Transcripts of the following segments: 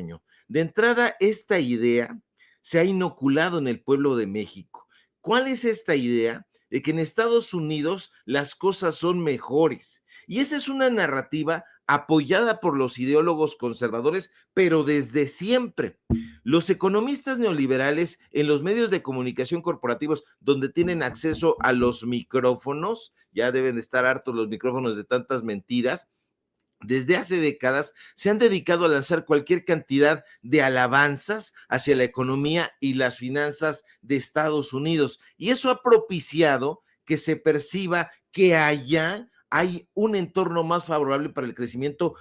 Toño. De entrada, esta idea se ha inoculado en el pueblo de México. ¿Cuál es esta idea? De que en Estados Unidos las cosas son mejores. Y esa es una narrativa apoyada por los ideólogos conservadores, pero desde siempre. Los economistas neoliberales en los medios de comunicación corporativos donde tienen acceso a los micrófonos, ya deben estar hartos los micrófonos de tantas mentiras, desde hace décadas se han dedicado a lanzar cualquier cantidad de alabanzas hacia la economía y las finanzas de Estados Unidos. Y eso ha propiciado que se perciba que allá hay un entorno más favorable para el crecimiento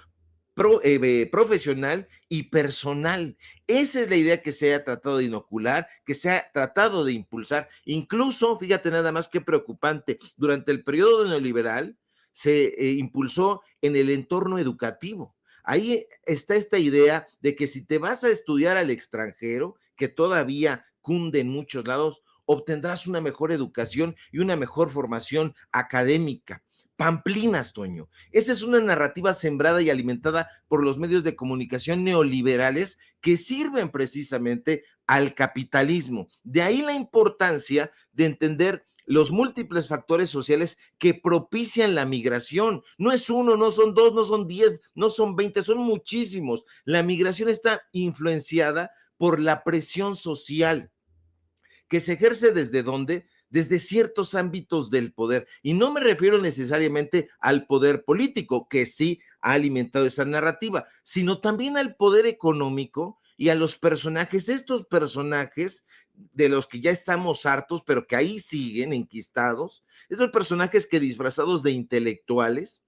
profesional y personal. Esa es la idea que se ha tratado de inocular, que se ha tratado de impulsar. Incluso, fíjate nada más qué preocupante, durante el periodo neoliberal se impulsó en el entorno educativo. Ahí está esta idea de que si te vas a estudiar al extranjero, que todavía cunde en muchos lados, obtendrás una mejor educación y una mejor formación académica. Pamplinas, Toño. Esa es una narrativa sembrada y alimentada por los medios de comunicación neoliberales que sirven precisamente al capitalismo. De ahí la importancia de entender los múltiples factores sociales que propician la migración. No es uno, no son dos, no son 10, no son 20, son muchísimos. La migración está influenciada por la presión social que se ejerce desde dónde, desde ciertos ámbitos del poder. Y no me refiero necesariamente al poder político, que sí ha alimentado esa narrativa, sino también al poder económico y a los personajes, estos personajes de los que ya estamos hartos, pero que ahí siguen enquistados, estos personajes que disfrazados de intelectuales,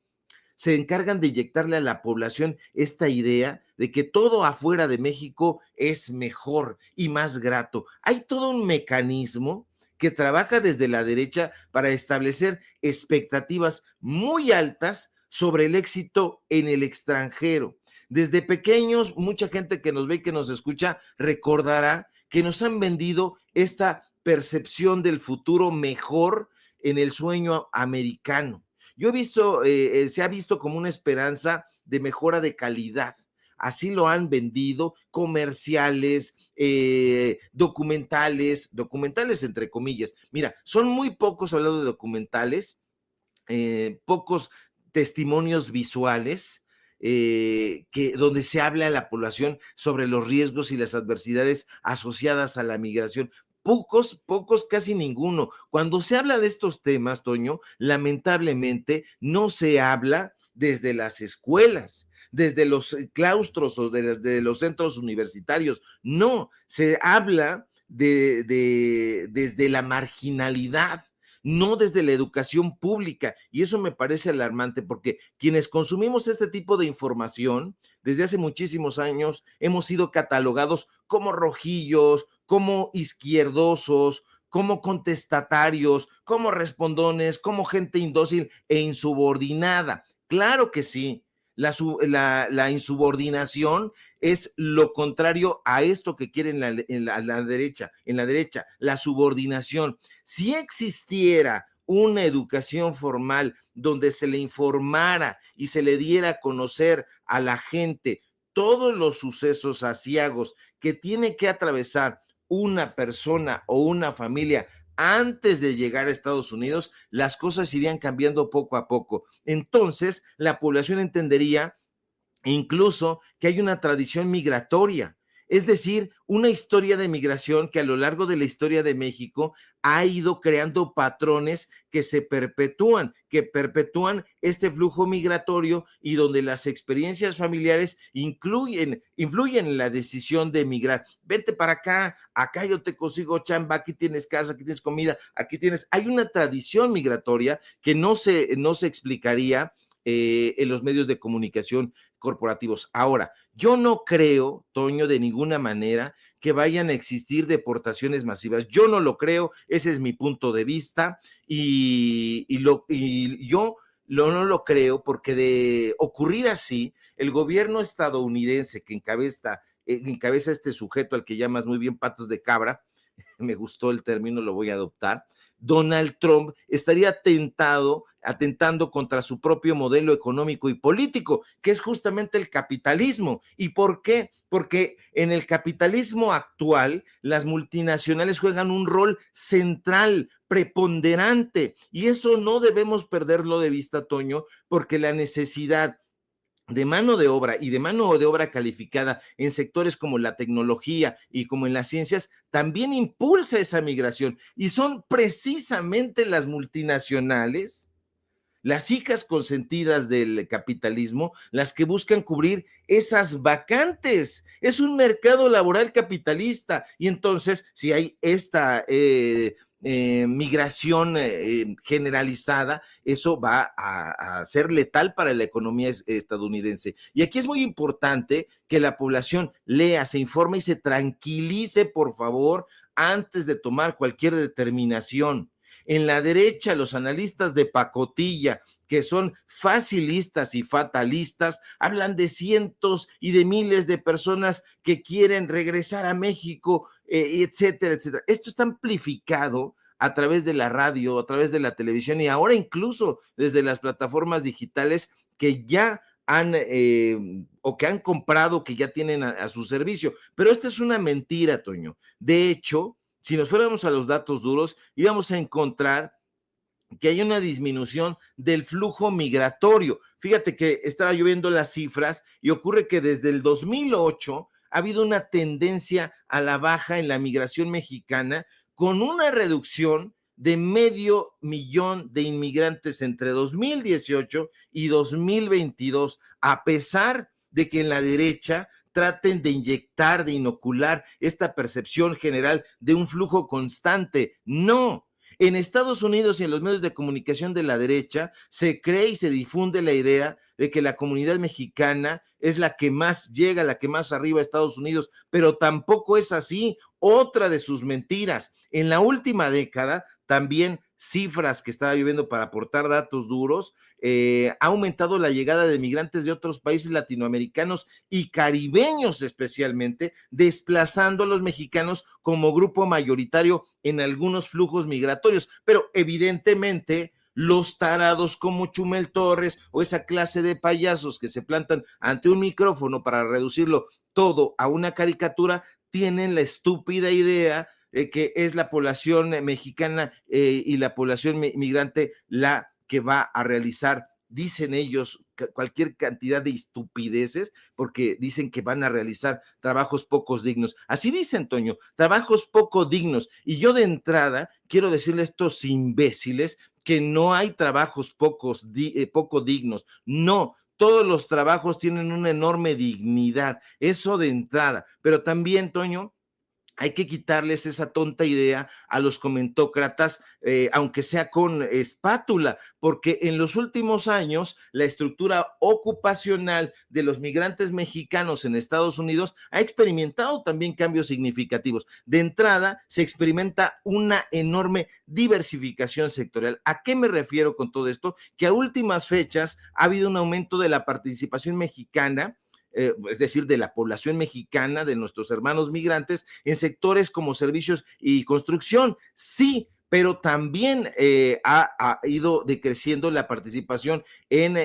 se encargan de inyectarle a la población esta idea de que todo afuera de México es mejor y más grato. Hay todo un mecanismo que trabaja desde la derecha para establecer expectativas muy altas sobre el éxito en el extranjero. Desde pequeños, mucha gente que nos ve y que nos escucha recordará que nos han vendido esta percepción del futuro mejor en el sueño americano. Yo he visto, se ha visto como una esperanza de mejora de calidad. Así lo han vendido comerciales, documentales entre comillas. Mira, son muy pocos hablando de documentales, pocos testimonios visuales donde se habla a la población sobre los riesgos y las adversidades asociadas a la migración. Pocos, casi ninguno. Cuando se habla de estos temas, Toño, lamentablemente no se habla desde las escuelas, desde los claustros o de los centros universitarios. No, se habla desde la marginalidad, no desde la educación pública. Y eso me parece alarmante porque quienes consumimos este tipo de información desde hace muchísimos años hemos sido catalogados como rojillos, como izquierdosos, como contestatarios, como respondones, como gente indócil e insubordinada. Claro que sí. La insubordinación es lo contrario a esto que quieren la derecha, la subordinación. Si existiera una educación formal donde se le informara y se le diera a conocer a la gente todos los sucesos aciagos que tiene que atravesar una persona o una familia antes de llegar a Estados Unidos, las cosas irían cambiando poco a poco. Entonces, la población entendería incluso que hay una tradición migratoria, es decir, una historia de migración que a lo largo de la historia de México ha ido creando patrones que perpetúan este flujo migratorio y donde las experiencias familiares influyen en la decisión de emigrar. Vente para acá, acá yo te consigo chamba, aquí tienes casa, aquí tienes comida, hay una tradición migratoria que no se explicaría en los medios de comunicación corporativos. Ahora, yo no creo, Toño, de ninguna manera que vayan a existir deportaciones masivas. Yo no lo creo, ese es mi punto de vista y yo no lo creo porque de ocurrir así, el gobierno estadounidense que encabeza este sujeto al que llamas muy bien patas de cabra, me gustó el término, lo voy a adoptar, Donald Trump estaría atentando contra su propio modelo económico y político, que es justamente el capitalismo. ¿Y por qué? Porque en el capitalismo actual las multinacionales juegan un rol central, preponderante, y eso no debemos perderlo de vista, Toño, porque la necesidad de mano de obra y de mano de obra calificada en sectores como la tecnología y como en las ciencias, también impulsa esa migración. Y son precisamente las multinacionales, las hijas consentidas del capitalismo, las que buscan cubrir esas vacantes. Es un mercado laboral capitalista. Y entonces, si hay esta migración generalizada, eso va a ser letal para la economía estadounidense. Y aquí es muy importante que la población lea, se informe y se tranquilice, por favor, antes de tomar cualquier determinación. En la derecha, los analistas de pacotilla, que son facilistas y fatalistas, hablan de cientos y de miles de personas que quieren regresar a México, etcétera, etcétera. Esto está amplificado a través de la radio, a través de la televisión y ahora incluso desde las plataformas digitales que ya han o que han comprado, que ya tienen a su servicio. Pero esta es una mentira, Toño. De hecho, si nos fuéramos a los datos duros, íbamos a encontrar que hay una disminución del flujo migratorio. Fíjate que estaba yo viendo las cifras y ocurre que desde el 2008 ha habido una tendencia a la baja en la migración mexicana con una reducción de 500,000 de inmigrantes entre 2018 y 2022, a pesar de que en la derecha traten de inyectar, de inocular esta percepción general de un flujo constante. No, en Estados Unidos y en los medios de comunicación de la derecha se cree y se difunde la idea de que la comunidad mexicana es la que más llega, la que más arriba a Estados Unidos, pero tampoco es así. Otra de sus mentiras. En la última década, también cifras que estaba viendo para aportar datos duros, ha aumentado la llegada de migrantes de otros países latinoamericanos y caribeños especialmente, desplazando a los mexicanos como grupo mayoritario en algunos flujos migratorios. Pero evidentemente los tarados como Chumel Torres o esa clase de payasos que se plantan ante un micrófono para reducirlo todo a una caricatura, tienen la estúpida idea de que es la población mexicana y la población migrante la que va a realizar, dicen ellos, cualquier cantidad de estupideces, porque dicen que van a realizar trabajos pocos dignos. Así dicen, Toño, trabajos poco dignos. Y yo de entrada quiero decirle a estos imbéciles que no hay trabajos poco dignos. No, todos los trabajos tienen una enorme dignidad, eso de entrada. Pero también, Toño, hay que quitarles esa tonta idea a los comentócratas, aunque sea con espátula, porque en los últimos años la estructura ocupacional de los migrantes mexicanos en Estados Unidos ha experimentado también cambios significativos. De entrada, se experimenta una enorme diversificación sectorial. ¿A qué me refiero con todo esto? Que a últimas fechas ha habido un aumento de la participación mexicana, es decir, de la población mexicana, de nuestros hermanos migrantes, en sectores como servicios y construcción. Sí, pero también ha ido decreciendo la participación en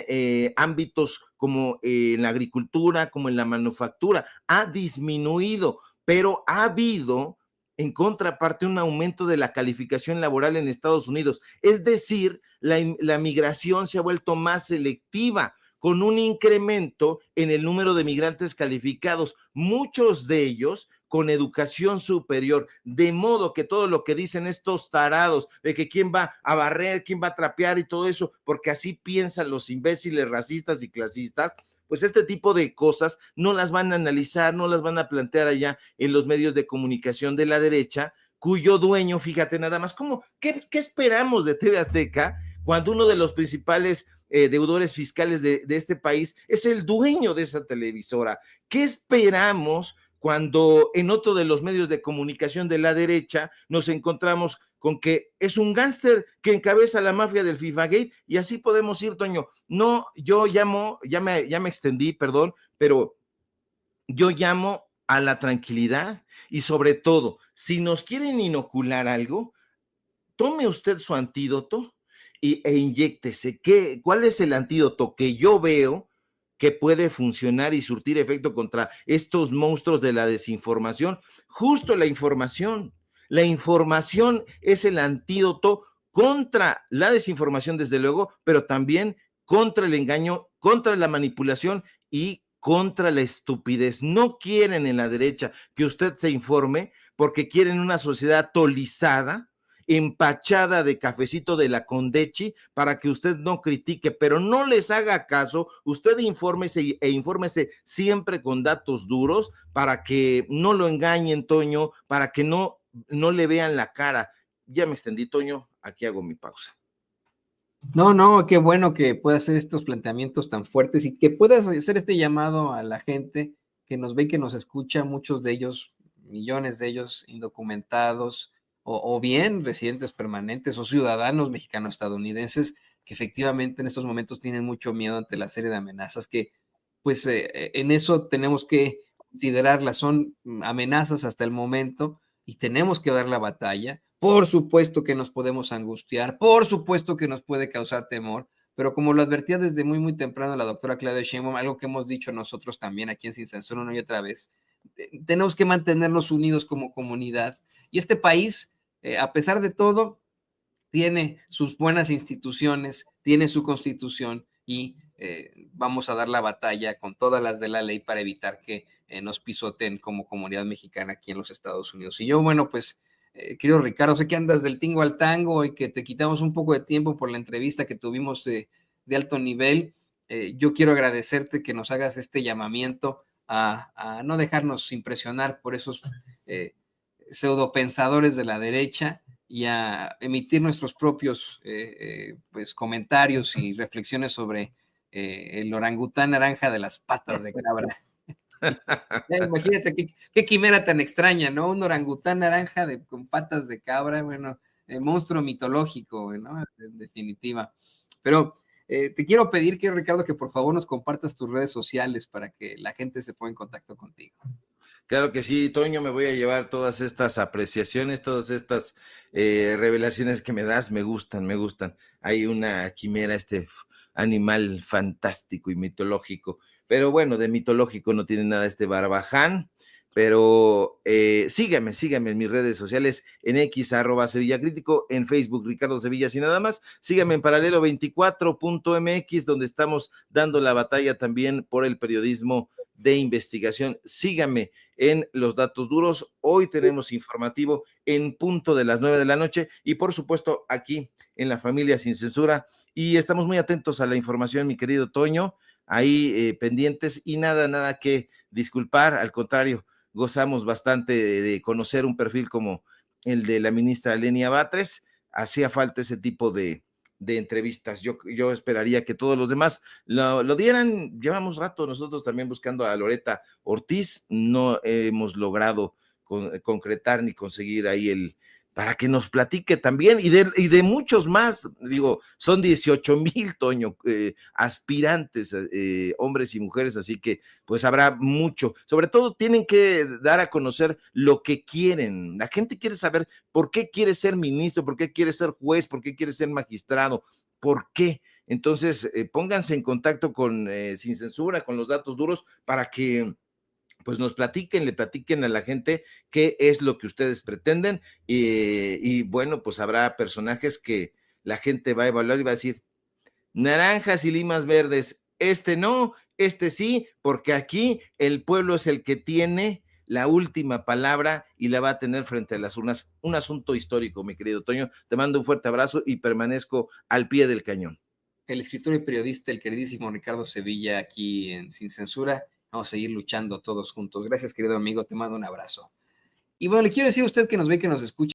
ámbitos como en la agricultura, como en la manufactura. Ha disminuido, pero ha habido en contraparte un aumento de la calificación laboral en Estados Unidos. Es decir, la migración se ha vuelto más selectiva, con un incremento en el número de migrantes calificados, muchos de ellos con educación superior, de modo que todo lo que dicen estos tarados, de que quién va a barrer, quién va a trapear y todo eso, porque así piensan los imbéciles racistas y clasistas, pues este tipo de cosas no las van a analizar, no las van a plantear allá en los medios de comunicación de la derecha, cuyo dueño, fíjate nada más, ¿qué esperamos de TV Azteca cuando uno de los principales deudores fiscales de este país es el dueño de esa televisora? ¿Qué esperamos cuando en otro de los medios de comunicación de la derecha nos encontramos con que es un gángster que encabeza la mafia del FIFA-Gate? Y así podemos ir, Toño. No, yo llamo, ya me extendí, perdón, pero yo llamo a la tranquilidad y sobre todo, si nos quieren inocular algo, tome usted su antídoto e inyéctese. ¿Cuál es el antídoto que yo veo que puede funcionar y surtir efecto contra estos monstruos de la desinformación? Justo la información. La información es el antídoto contra la desinformación, desde luego, pero también contra el engaño, contra la manipulación y contra la estupidez. No quieren en la derecha que usted se informe porque quieren una sociedad tolizada, empachada de cafecito de la Condechi para que usted no critique, pero no les haga caso. Usted infórmese e infórmese siempre con datos duros para que no lo engañen, Toño, para que no le vean la cara. Ya me extendí, Toño, aquí hago mi pausa. No, qué bueno que puedas hacer estos planteamientos tan fuertes y que puedas hacer este llamado a la gente que nos ve y que nos escucha, muchos de ellos, millones de ellos indocumentados o bien residentes permanentes o ciudadanos mexicano-estadounidenses que efectivamente en estos momentos tienen mucho miedo ante la serie de amenazas que pues en eso tenemos que considerarlas, son amenazas hasta el momento y tenemos que dar la batalla. Por supuesto que nos podemos angustiar, por supuesto que nos puede causar temor, pero como lo advertía desde muy temprano la doctora Claudia Sheinbaum, algo que hemos dicho nosotros también aquí en Sin Censura una y otra vez, tenemos que mantenernos unidos como comunidad. Y este país, a pesar de todo, tiene sus buenas instituciones, tiene su constitución y vamos a dar la batalla con todas las de la ley para evitar que nos pisoteen como comunidad mexicana aquí en los Estados Unidos. Y yo, bueno, pues, querido Ricardo, sé que andas del tingo al tango y que te quitamos un poco de tiempo por la entrevista que tuvimos de alto nivel. Yo quiero agradecerte que nos hagas este llamamiento a no dejarnos impresionar por esos pseudopensadores de la derecha y a emitir nuestros propios pues, comentarios y reflexiones sobre el orangután naranja de las patas de cabra. Imagínate qué quimera tan extraña, ¿no? Un orangután naranja con patas de cabra, bueno, monstruo mitológico, ¿no? En definitiva. Pero te quiero pedir, Ricardo, que por favor nos compartas tus redes sociales para que la gente se ponga en contacto contigo. Claro que sí, Toño, me voy a llevar todas estas apreciaciones, todas estas revelaciones que me das, me gustan, me gustan. Hay una quimera, este animal fantástico y mitológico, pero bueno, de mitológico no tiene nada este Barbaján, pero sígame en mis redes sociales, en X, @SevillaCrítico, en Facebook, Ricardo Sevillas y nada más. Sígame en paralelo24.mx, donde estamos dando la batalla también por el periodismo de investigación. Sígame en los datos duros. Hoy tenemos informativo en punto de las 9 de la noche y por supuesto aquí en La Familia Sin Censura, y estamos muy atentos a la información, mi querido Toño, ahí pendientes y nada que disculpar, al contrario, gozamos bastante de conocer un perfil como el de la ministra Lenia Batres. Hacía falta ese tipo de entrevistas. Yo esperaría que todos los demás lo dieran. Llevamos rato nosotros también buscando a Loretta Ortiz, no hemos logrado concretar ni conseguir ahí para que nos platique también, y de muchos más. Digo, son 18,000, Toño, aspirantes, hombres y mujeres, así que pues habrá mucho. Sobre todo tienen que dar a conocer lo que quieren. La gente quiere saber por qué quiere ser ministro, por qué quiere ser juez, por qué quiere ser magistrado, por qué. Entonces, pónganse en contacto con Sin Censura, con los datos duros, para que pues nos le platiquen a la gente qué es lo que ustedes pretenden, y bueno, pues habrá personajes que la gente va a evaluar y va a decir, naranjas y limas verdes, este no, este sí, porque aquí el pueblo es el que tiene la última palabra y la va a tener frente a las urnas. Un asunto histórico, mi querido Toño. Te mando un fuerte abrazo y permanezco al pie del cañón. El escritor y periodista, el queridísimo Ricardo Sevilla, aquí en Sin Censura. Vamos a seguir luchando todos juntos. Gracias, querido amigo. Te mando un abrazo. Y bueno, le quiero decir a usted que nos ve, que nos escucha.